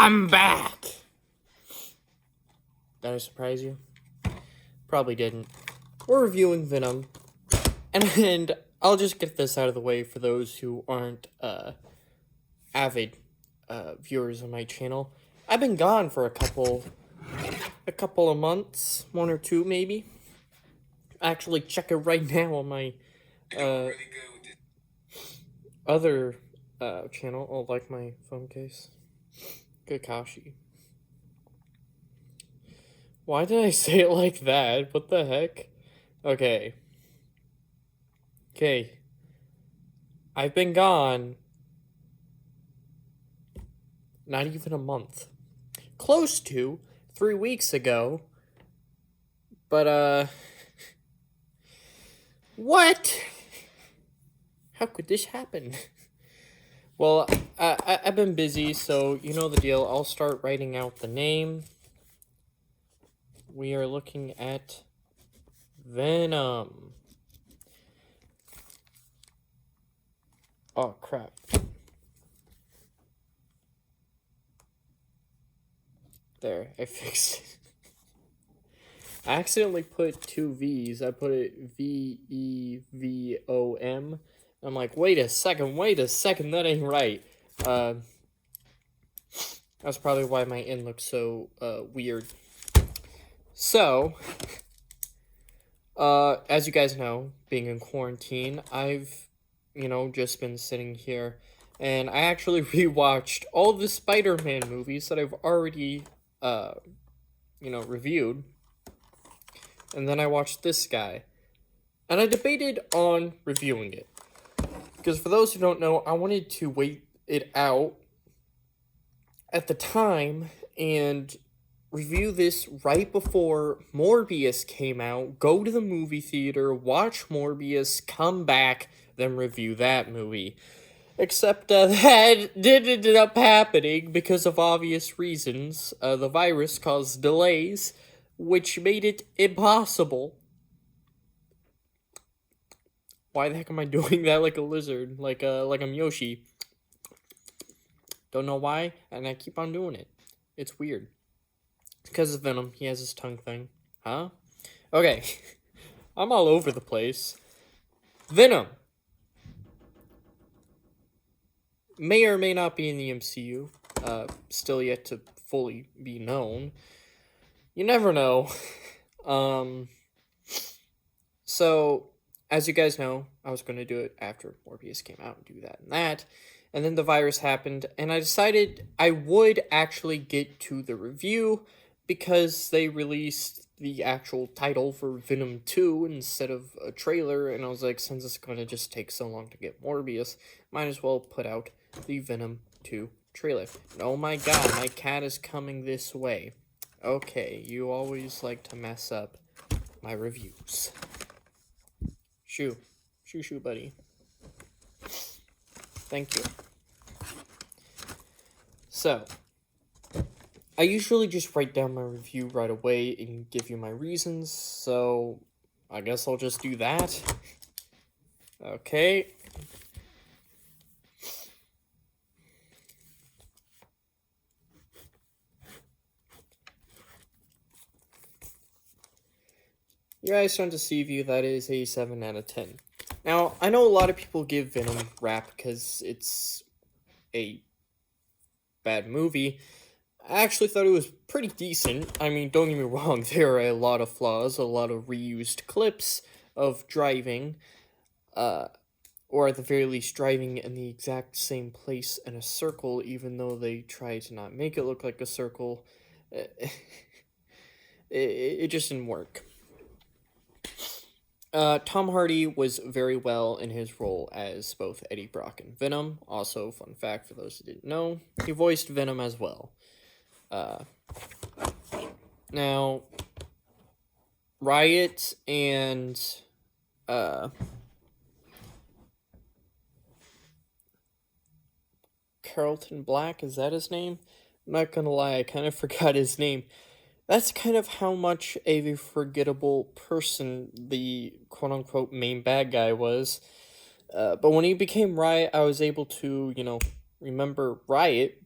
I'm back! Did I surprise you? Probably didn't. We're reviewing Venom. And I'll just get this out of the way for those who aren't avid viewers of my channel. I've been gone for a couple of months, 1 or 2 maybe. Actually, check it right now on my other channel. Oh, like my phone case. Kakashi. Why did I say it like that? What the heck? Okay. I've been gone not even a month. Close to 3 weeks ago. But, what? How could this happen? Well, I've been busy, so you know the deal. I'll start writing out the name. We are looking at Venom. Oh, crap. There, I fixed it. I accidentally put 2 V's. I put it V-E-V-O-M. I'm like, wait a second, that ain't right. That's probably why my N looks so, weird. So, as you guys know, being in quarantine, I've, just been sitting here, and I actually rewatched all the Spider-Man movies that I've already, reviewed, and then I watched this guy, and I debated on reviewing it, because for those who don't know, I wanted to wait it out at the time, and review this right before Morbius came out, go to the movie theater, watch Morbius, come back, then review that movie. Except that didn't end up happening because of obvious reasons. The virus caused delays, which made it impossible. Why the heck am I doing that like a lizard? Like I'm Yoshi. Don't know why, and I keep on doing it. It's weird. Because of Venom, he has his tongue thing. Huh? Okay. I'm all over the place. Venom may or may not be in the MCU. Still yet to fully be known. You never know. So, as you guys know, I was going to do it after Morbius came out and do that and that. And then the virus happened, and I decided I would actually get to the review because they released the actual title for Venom 2 instead of a trailer, and I was like, since it's going to just take so long to get Morbius, might as well put out the Venom 2 trailer. And oh my god, my cat is coming this way. Okay, you always like to mess up my reviews. Shoo, buddy. Thank you. So, I usually just write down my review right away and give you my reasons, so I guess I'll just do that. Okay. Your eyes don't deceive you, that is a 7 out of 10. Now, I know a lot of people give Venom rap because it's a bad movie. I actually thought it was pretty decent. I mean, don't get me wrong, there are a lot of flaws, a lot of reused clips of driving, or at the very least driving in the exact same place in a circle, even though they try to not make it look like a circle. It just didn't work. Tom Hardy was very well in his role as both Eddie Brock and Venom. Also, fun fact for those who didn't know, he voiced Venom as well. Now, Riot and, Carlton Black, is that his name? I'm not gonna lie, I kind of forgot his name. That's kind of how much of a forgettable person the quote-unquote main bad guy was. But when he became Riot, I was able to, remember Riot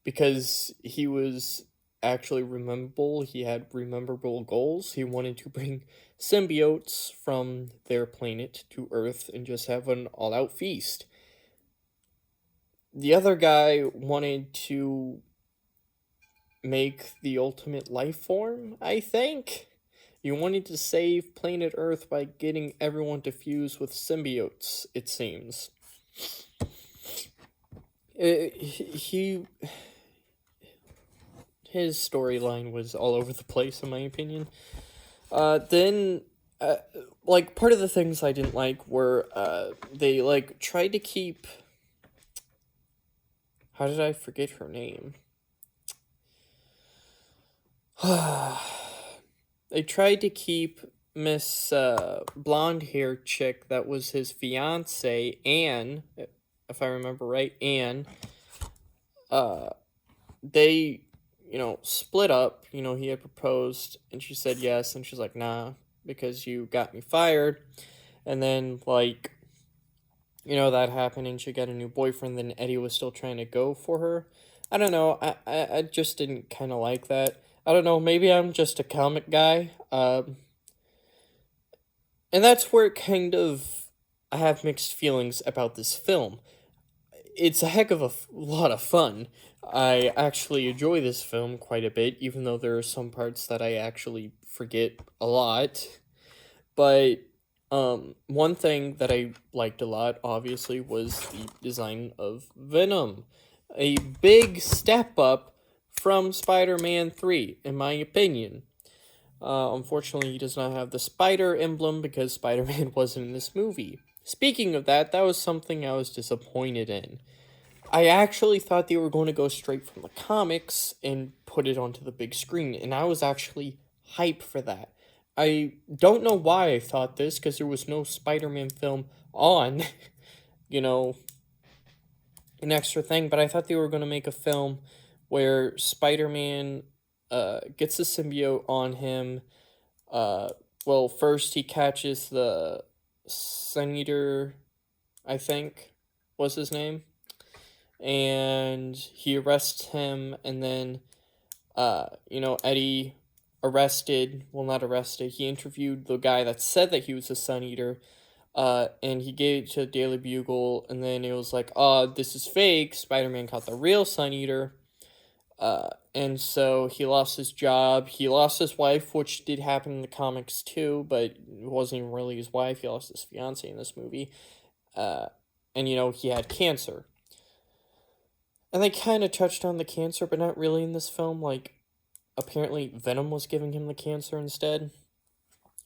because he was actually rememberable. He had rememberable goals. He wanted to bring symbiotes from their planet to Earth and just have an all out feast. The other guy wanted to make the ultimate life form, I think. You wanted to save planet Earth by getting everyone to fuse with symbiotes, it seems. He his storyline was all over the place, in my opinion. Then, like, part of the things I didn't like were, they, like, tried to keep... How did I forget her name? They tried to keep Miss, blonde-haired chick that was his fiance, Anne, if I remember right, Anne. They, split up. He had proposed, and she said yes, and she's like, nah, because you got me fired. And then, like, that happened, and she got a new boyfriend, then Eddie was still trying to go for her. I don't know, I just didn't kind of like that. I don't know, maybe I'm just a comic guy, and that's where I have mixed feelings about this film. It's a heck of a lot of fun. I actually enjoy this film quite a bit, even though there are some parts that I actually forget a lot. But one thing that I liked a lot, obviously, was the design of Venom. A big step up from Spider-Man 3, in my opinion. Unfortunately, he does not have the spider emblem because Spider-Man wasn't in this movie. Speaking of that, that was something I was disappointed in. I actually thought they were going to go straight from the comics and put it onto the big screen, and I was actually hyped for that. I don't know why I thought this, because there was no Spider-Man film on, you know, an extra thing, but I thought they were going to make a film where Spider-Man gets the symbiote on him. Well, first he catches the Sun Eater, I think, was his name, and he arrests him, and then, Eddie not arrested, he interviewed the guy that said that he was a Sun Eater, and he gave it to Daily Bugle, and then it was like, oh, this is fake, Spider-Man caught the real Sun Eater, and so he lost his job, he lost his wife, which did happen in the comics too, but it wasn't even really his wife, he lost his fiance in this movie, and he had cancer. And they kind of touched on the cancer, but not really in this film, like, apparently Venom was giving him the cancer instead.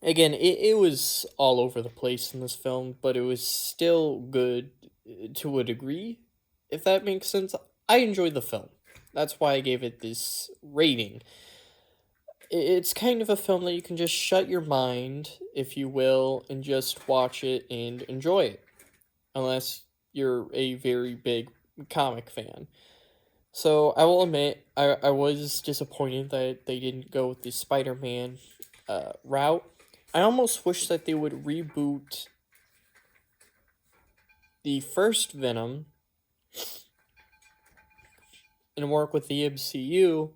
Again, it was all over the place in this film, but it was still good to a degree, if that makes sense. I enjoyed the film. That's why I gave it this rating. It's kind of a film that you can just shut your mind, if you will, and just watch it and enjoy it. Unless you're a very big comic fan. So I will admit, I was disappointed that they didn't go with the Spider-Man route. I almost wish that they would reboot the first Venom and work with the MCU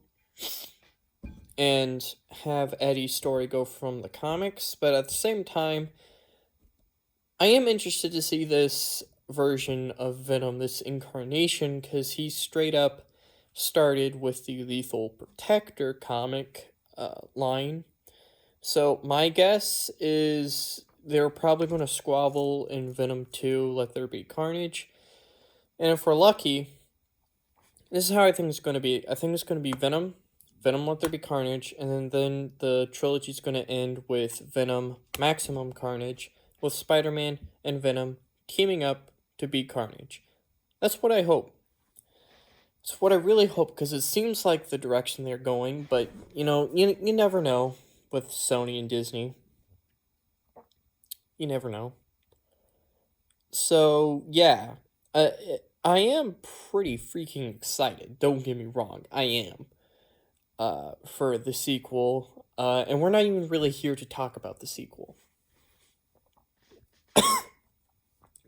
and have Eddie's story go from the comics, but at the same time, I am interested to see this version of Venom, this incarnation, because he straight up started with the Lethal Protector comic line. So my guess is they're probably going to squabble in Venom 2, Let There Be Carnage. And if we're lucky, this is how I think it's going to be. I think it's going to be Venom, Let There Be Carnage, and then the trilogy's going to end with Venom, Maximum Carnage, with Spider-Man and Venom teaming up to beat Carnage. That's what I hope. It's what I really hope, because it seems like the direction they're going, but, you never know with Sony and Disney. You never know. So, yeah, I am pretty freaking excited, don't get me wrong, I am, for the sequel, and we're not even really here to talk about the sequel.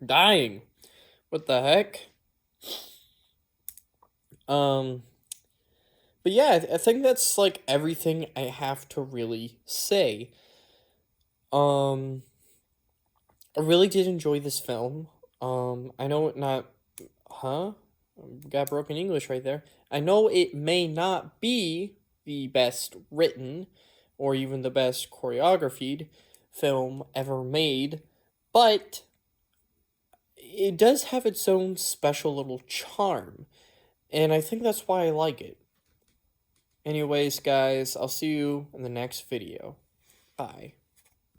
Dying. What the heck? But yeah, I think that's like everything I have to really say. Um, I really did enjoy this film. I know it not, huh? Got broken English right there. I know it may not be the best written or even the best choreographed film ever made, but it does have its own special little charm, and I think that's why I like it. Anyways, guys, I'll see you in the next video. Bye.